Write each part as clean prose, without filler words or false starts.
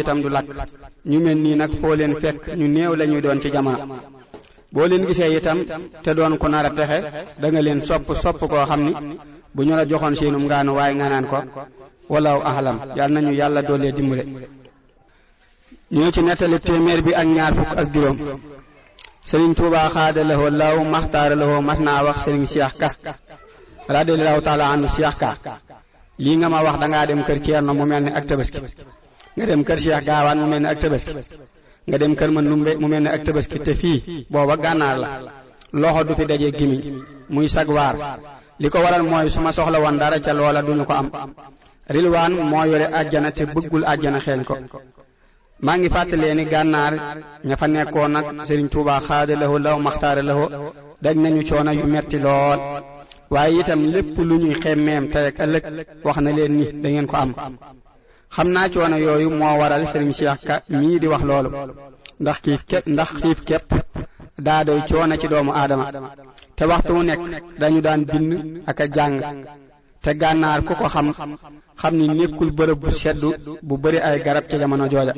itam du lakk ñu mel nii nag foo leen fekk ñu néew la ñuy doon ci jamono boo leen gisee itam te doon ko nar a texe da nga leen sopp koo xam ni bu ñu la joxoon seenum ngaanu waaye nga naan ko walaaw ahlam yàlla nañu yàlla doolee dimbale ñoo ci nettali téeméer bi ak ñaar fukk ak juróom Sëriñ Tuubaa xaada lahoo law maxtaara lahoo mas naa wax Sëriñ Cheikh Ka radiyallahu taala anhu Cheikh Ka lii nga ma wax dangaa dem kër Ceerno mu mel ni ak Tabaski nga dem kër Cheikh Gaawaan mu mel ni ak Tabaski nga dem kër ma numbe mu mel ni ak Tabaski te fii booba gànnaar la loxo du fi daje gimiñ muy sag waar li ko waral mooy su ma soxla woon dara ca loola duñu ko am rilwaan moo yore àjjana te bëggul àjjana xeeñ ko maa ngi fàttalee ni gànnaar ña fa nekkoon nag Sëriñ Tuubaa xaada lahoo law maxtaara lahoo daj nañu coono yu metti lool waaye itam lépp lu ñuy xemmeem tey ak ëllëg wax na leen ni da ngeen ko am xam naa coono yooyu moo waral Sëriñ Cheikh Ka mii di wax loolu ndax xiif képp daa doy coono ci doomu aadama te waxtu wu nekk dañu daan bind ak a jàng te gànnaar ku ko xam ni nekkul bërëb bu seddu bu bari ay garab ca jamono jooja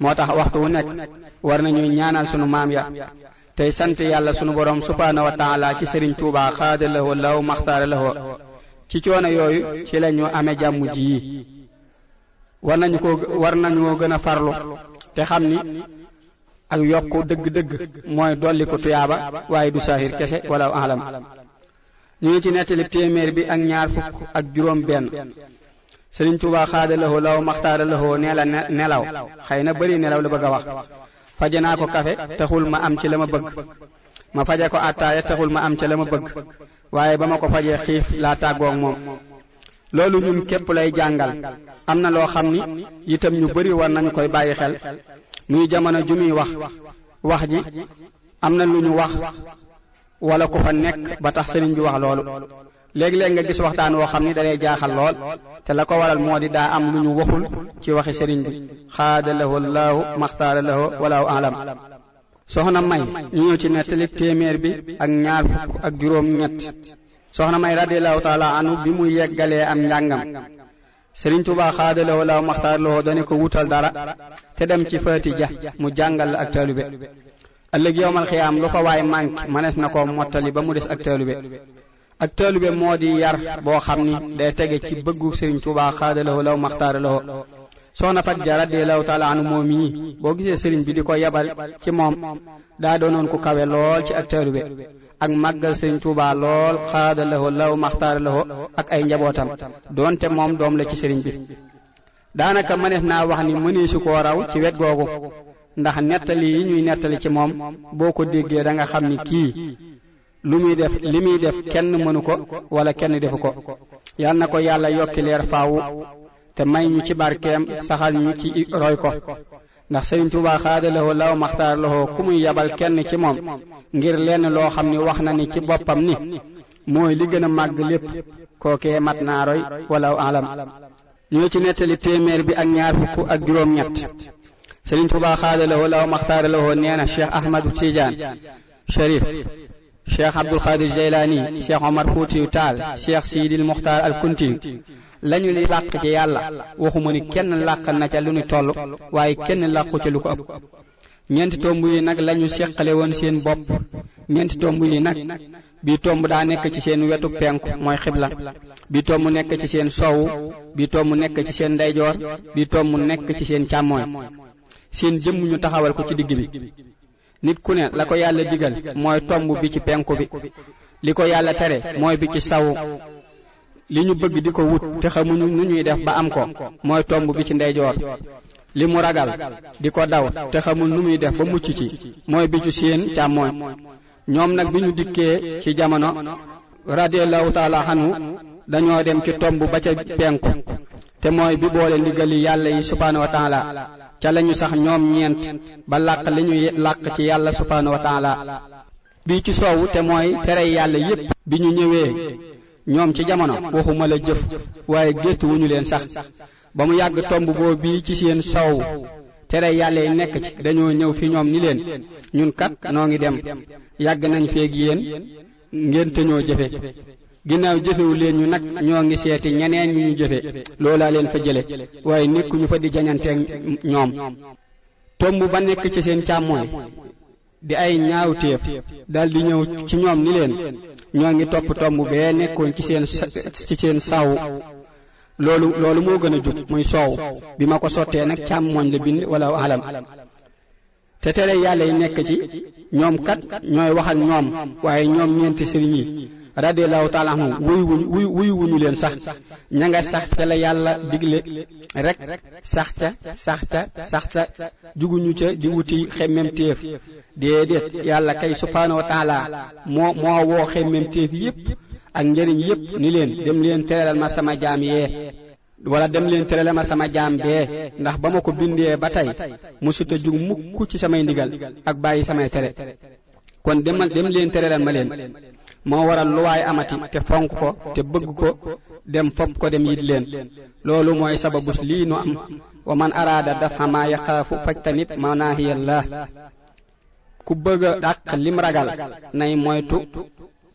moo tax waxtu wu nekk war nañuy ñaanal sunu maam ya tey sant yàlla sunu borom subhaanahu wa taala ci Sëriñ Tuubaa xaada lahoo law maxtaara lahoo ci coono yooyu ci lañu amee jàmm ji war nañu gën a farlu te xam ni ak yokku dëgg-dëgg mooy dolli ko tuyaaba waaye du saahir kese wala alam ñu ngi ci nettali téeméer bi ak ñaar fukk ak juróom benn Sëriñ Tuubaa xaada lahoo law maxtaara lahoo nee la nelaw xëy na bari nelaw la bëgg a wax faje naa ko kafe taxul ma am ci la ma bëgg ma faje ko attaaya taxul ma am ci la ma bëgg waaye ba ma ko fajee xiif laa tàggoog moom loolu ñun képp lay jàngal am na loo xam ni itam ñu bari war nañu koy bàyyi xel muy jamono ju muy wax ji am na lu ñu wax wala ku fa nekk ba tax sëriñ bi wax loolu léeg-léeg nga gis waxtaan woo xam ni dalay jaaxal lool te la ko waral moo di daa am lu ñu waxul ci waxi sëriñ bi xaada lahoo laahu maxtaara lahoo walaahu alam soxna May ñu ñëw ci nettali téeméer bi ak ñaar fukk ak juróom ñett soxna May radiyallahu taala anhu bi mu yeggalee am njàngam Sëriñ Tuubaa xaada lahoo laahu maxtaara lahoo dane ko wutal dara te dem ci Faatija mu jàngal la ak taalube ëllëg yowmal xiyaam lu fa waay manque manees na ko mottali ba mu des ak taalube moo di yar boo xam ni day tege ci bëggu Sëriñ Tuubaa xaada lahoo law maxtaara lahoo soxna Fat Ja radiyallahu taala anhu moom yi boo gisee sëriñ bi di ko yebal ci moom daa doonoon ku kawe lool ci ak taalube ak màggal Sëriñ Tuubaa lool xaada lahoo law maxtaara lahoo ak ay njabootam doonte moom doom la ci sëriñ bi daanaka mënees naa wax ni mëneesu koo raw ci wet googu ndax nettali yi ñuy nettali ci moom boo ko déggee da nga xam ni kii li muy def kenn mënu ko wala kenn defu ko yal na ko yàlla yokki leer faawu te may ñu ci barkeem saxal ñu ci roy ko ndax Sëriñ Tuubaa xaada lahoo law maxtaar lahoo ku muy yabal kenn ci moom ngir lenn loo xam ni wax na ni ci boppam ni mooy li gën a màgg lépp kookee mat naa roy wala alam ñoo ci nettali téeméer bi ak ñaar fukk ak juróom ñett Sëriñ Tuubaa xaada lahoo law maxtaara lahoo nee na Cheikh Ahmadu Tidiane Cherif Cheikh Abdul Xaadir Jaylaani Cheikh Omar Fuutiyu Taal Cheikh Siidil Muxtaar al Kuntiyu lañu li làq ci yàlla waxuma ni kenn làq na ca lu ni toll waaye kenn làqu ca lu ko ëpp ñeenti tomb yi nag lañu seqale woon seen bopp ñeenti tomb yi nag bii tomb daa nekk ci seen wetu penku mooy xibla bii tomb nekk ci seen soowu bii tomb nekk ci seen ndeyjoor bii tomb nekk ci seen càmmooñ seen jëmm ñu taxawal ko ci digg bi nit ku ne la ko yàlla digal mooy tomb bi ci penku bi li ko yàlla tere mooy bi ci sawu li ñu bëgg di ko wut te xamuñu nu ñuy def ba am ko mooy tomb bi ci ndeyjoor li mu ragal di ko daw te xamul nu muy def ba mucc ci mooy bi ci seen càmmooñ ñoom nag bi ñu dikkee ci jamono radiyallahu taala anhu dañoo dem ci tomb ba ca penku te mooy bi boole ndigali yàlla yi subhaanahu wa taala ca lañu sax ñoom ñeent ba làq li ñuy làq ci yàlla subhaanahu wa taala bii ci soowu te mooy tere yàlla yépp bi ñu ñëwee ñoom ci jamono waxuma la jëf waaye gëstu wuñu leen sax ba mu yàgg tomb boo bii ci seen soow tere yàlla yi nekk ci dañoo ñëw fi ñoom ni leen ñun kat noo ngi dem yàgg nañ feeg yéen ngeen te ñoo jëfe ginnaaw jëfewu leen ñu nag ñoo ngi seeti ñeneen ñu jëfe loolaa leen fa jële waaye nekkuñu fa di jañanteeg ñoom. tomb ba nekk ci seen càmmooñ di ay ñaawteef daldi ñëw ci ñoom ni leen ñoo ngi topp tomb bee nekkoon ci seen saw loolu moo gën a jub muy soow bi ma ko sottee nag càmmooñ la bind wala alam. te tere yàlla yi nekk ci ñoom kat ñooy wax ak ñoom waaye ñoom ñeenti sëriñ yi radiyallahu ta'ala anhum wuyu wuñu leen sax ña nga sax ca la yàlla digle rek sax ca juguñu ca di wuti xemmemteef déedéet yàlla kay subhaanahu wa ta'ala moo woo xemmemteef yépp ak njëriñ yépp ni leen dem leen teralal ma sama jaam yee wala dem leen terale ma sama jaam bee ndax ba ma ko bindee ba tey musuta jug mukk ci samay ndigal ak bàyyi samay tere kon dem leen teralal ma leen moo waral lu waay amati te fonk ko te bëgg ko dem fopp ko dem yit leen loolu mooy sababus lii nu am wa man araada dafa ma yaxaafu fajtanib manahiyallah ku bëgg a dàq lim ragal nay moytu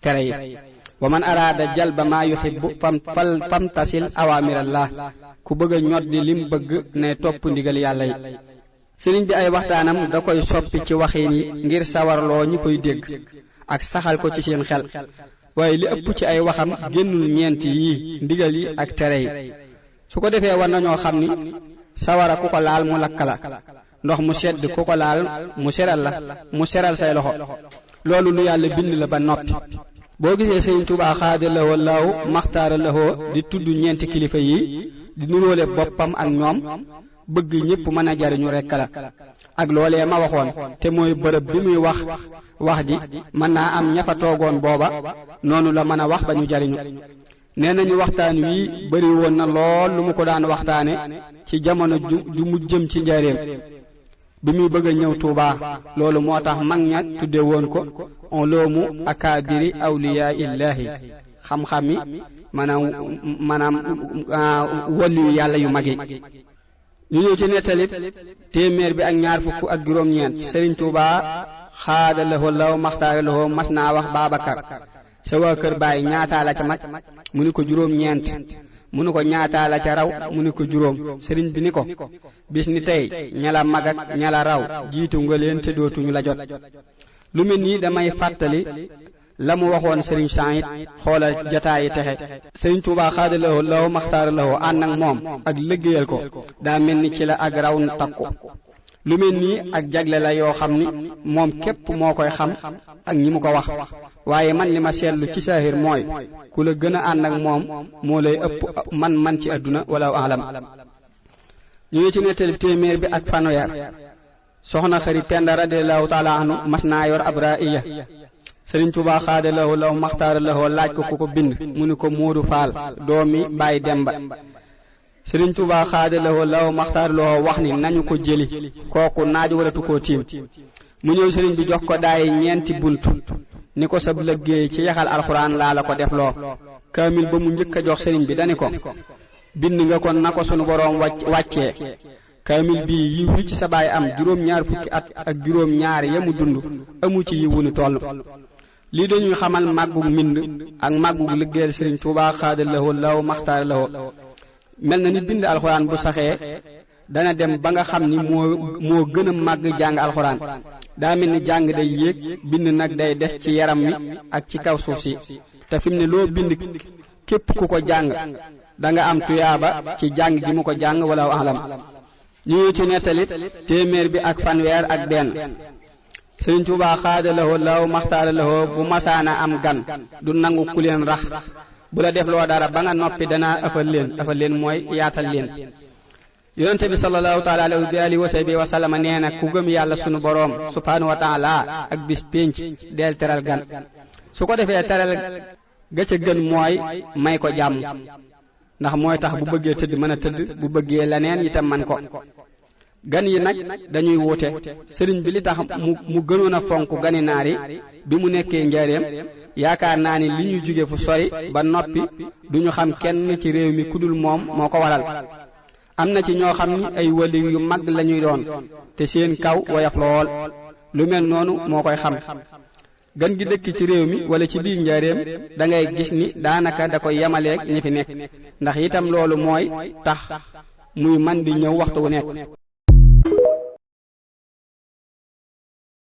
tere yi wa man araada jalba ma yuhibbu famtasil awamirallah ku bëgg a ñoddi lim bëgg ne topp ndigal yàlla yi. sëriñ bi ay waxtaanam da koy soppi ci waxin yi ngir sawarloo ñi koy dégg ak saxal ko ci seen xel waaye li ëpp ci ay waxam génnul ñeenti yi ndigal yi ak tere yi. su ko defee war nañoo xam ni sawara ku ko laal mu lakk la ndox mu sedd ku ko laal mu seral say loxo loolu lu yàlla bind la ba noppi. boo gisee Sëriñ Tuubaa xaadalawoo laaw maxtaaralawoo di tudd ñeenti kilifa yi di nuróole boppam ak ñoom bëgg ñépp mën a jariñu rekk la ak loolee ma waxoon te mooy bërëb bi muy wax ji mën naa am ña fa toogoon booba noonu la mën a wax ba ñu jariñu. nee nañu waxtaan wi bari woon na lool lu mu ko daan waxtaane ci jamono ju mu jëm ci njaareem bi muy bëgg a ñëw Tuubaa loolu moo tax mag ña tudde woon ko uloomu akaabiri awliyaa illaahi xam-xami maanaam waliyu yàlla yu mag yi. ñu ñëw ci nettalit téeméer bi ak ñaar fukk ak juróom-ñeent Sëriñ Tuubaa xaada lahoo law maxtaara lahoo mas naa wax Baabakar sa waa kër baay ñaataa la ca mag mu ni ko juróom-ñeent mu ni ko ñaataa la ca raw mu ni ko juróom. sëriñ bi ni ko bis ni tey ña la mag ak ña la raw jiitu nga leen te dootuñu la jot. lu mel nii damay fàttali la mu waxoon sëriñ Saïd xoolal jataayi texe. Sëriñ Tuubaa xaada lahoo law maxtaara lahoo ànd ak moom ak liggéeyal ko daa mel ni ci la ak raw takku. lu mel nii ak jagle la yoo xam ni moom képp moo koy xam ak ñi mu ko wax waaye man li ma seetlu ci saahir mooy ku la gën a ànd ak moom moo lay ëpp man ci àdduna wala alam. ñu ngi ci nettali téeméer bi ak fanweer soxna Xari Penda radiyallahu ta'ala anhu mas naa yor ab ra'iya. Sëriñ Tuubaa xaada lahoo law maxtaara lahoo laaj ko ku ko bind mu ni ko Moodu Faal doomi Baay Demba. Sëriñ Tuubaa xaada lahoo law maxtaara lahoo wax ni nañu ko jëli kooku naaj waratu koo tiim. mu ñëw sëriñ bi jox ko daay ñeenti bunt ni ko sab liggéey ci yaxal alxuraan laa la ko def loo. kaamil ba mu njëkk a jox sëriñ bi dani ko bind nga kon na ko sunu boroom wàccee kaamil bii yiw wi ci sa baay am juróom-ñaar fukki at ak juróom-ñaar yamu dund amu ci yiw wu ni toll. lii dañuy xamal màggug mbind ak màggug liggéeyal Sëriñ Tuubaa xaada lahoo law maxtaara lahoo. mel na ni bind alxuraan bu saxee dana dem ba nga xam ni moo gën a màgg jàng alxuraan. daa mel ni jàng day yéeg bind nag day des ci yaram wi ak ci kaw suuf si te fi mu ne loo bind képp ku ko jàng da nga am tuyaaba ci jàng gi mu ko jàng wala alam. ñu ngi ci nettalit téeméer bi ak fanweer ak benn Sëriñ Tuubaa xaada lahoo law maxtaara lahoo bu masaana am gan du nangu ku leen rax bu la def loo dara ba nga noppi danaa ëffal leen mooy yaatal leen. yonente bi sallallahu taala alayhi wa sahbihi wa sallam nee na ku gëm yàlla sunu boroom subhaanahu wa taala ak bis pénc del teral gan. su ko defee teral ga ca gën mooy may ko jàmm ndax mooy tax bu bëggee tëdd mën a tëdd bu bëggee leneen itam man ko. gan yi nag dañuy wuute sëriñ bi li tax mu gënoon a fonk gani naar yi bi mu nekkee njaareem yaakaar naa ni li ñuy jóge fu sori ba noppi duñu xam kenn ci réew mi ku dul moom moo ko waral. am na ci ñoo xam ni ay wali yu mag lañuy doon te seen kaw woyof lool lu mel noonu moo koy xam. gan gi dëkk ci réew mi wala ci biir njaareem da ngay gis ni daanaka da koy yamaleeg ñi fi nekk ndax itam loolu mooy tax muy man di ñëw waxtu wu nekk